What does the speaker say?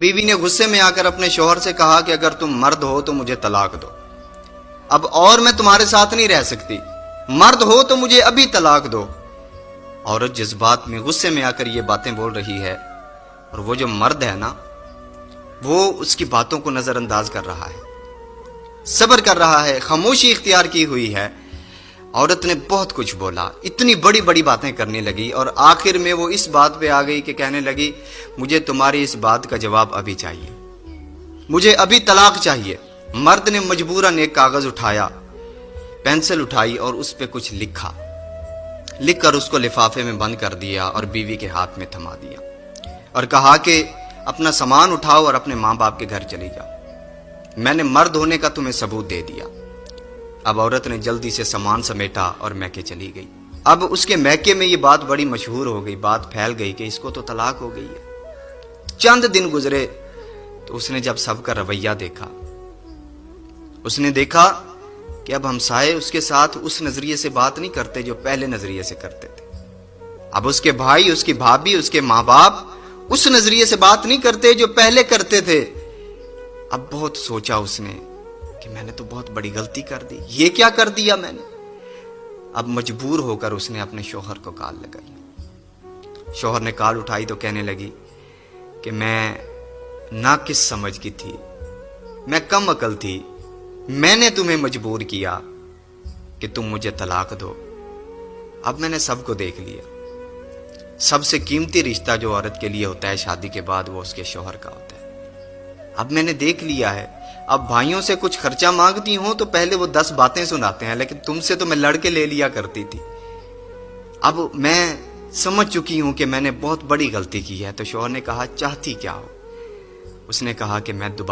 بیوی نے غصے میں آ کر اپنے شوہر سے کہا کہ اگر تم مرد ہو تو مجھے طلاق دو، اب اور میں تمہارے ساتھ نہیں رہ سکتی، مرد ہو تو مجھے ابھی طلاق دو۔ عورت جذبات میں غصے میں آ کر یہ باتیں بول رہی ہے، اور وہ جو مرد ہے نا، وہ اس کی باتوں کو نظر انداز کر رہا ہے، صبر کر رہا ہے، خاموشی اختیار کی ہوئی ہے۔ عورت نے بہت کچھ بولا، اتنی بڑی بڑی باتیں کرنے لگی، اور آخر میں وہ اس بات پہ آ گئی کہ کہنے لگی مجھے تمہاری اس بات کا جواب ابھی چاہیے، مجھے ابھی طلاق چاہیے۔ مرد نے مجبوراً ایک کاغذ اٹھایا، پینسل اٹھائی اور اس پہ کچھ لکھ کر اس کو لفافے میں بند کر دیا اور بیوی کے ہاتھ میں تھما دیا، اور کہا کہ اپنا سامان اٹھاؤ اور اپنے ماں باپ کے گھر چلی جاؤ، میں نے مرد ہونے کا تمہیں ثبوت دے دیا۔ اب عورت نے جلدی سے سامان سمیٹا اور میکے چلی گئی۔ اب اس کے میکے میں یہ بات بڑی مشہور ہو گئی، بات پھیل گئی کہ اس کو تو طلاق ہو گئی ہے۔ چند دن گزرے تو اس نے جب سب کا رویہ دیکھا، اس نے دیکھا کہ اب ہمسائے اس کے ساتھ اس نظریے سے بات نہیں کرتے جو پہلے نظریے سے کرتے تھے، اب اس کے بھائی، اس کی بھابھی، اس کے ماں باپ اس نظریے سے بات نہیں کرتے جو پہلے کرتے تھے۔ اب بہت سوچا اس نے کہ میں نے تو بہت بڑی غلطی کر دی، یہ کیا کر دیا میں نے۔ اب مجبور ہو کر اس نے اپنے شوہر کو کال لگائی۔ شوہر نے کال اٹھائی تو کہنے لگی کہ میں ناقص سمجھ کی تھی، میں کم عقل تھی، میں نے تمہیں مجبور کیا کہ تم مجھے طلاق دو۔ اب میں نے سب کو دیکھ لیا، سب سے قیمتی رشتہ جو عورت کے لیے ہوتا ہے شادی کے بعد وہ اس کے شوہر کا ہوتا ہے۔ اب میں نے دیکھ لیا ہے، اب بھائیوں سے کچھ خرچہ مانگتی ہوں تو پہلے وہ 10 باتیں سناتے ہیں، لیکن تم سے تو میں لڑ کے لے لیا کرتی تھی۔ اب میں سمجھ چکی ہوں کہ میں نے بہت بڑی غلطی کی ہے۔ تو شوہر نے کہا چاہتی کیا ہو؟ اس نے کہا کہ میں دوبارہ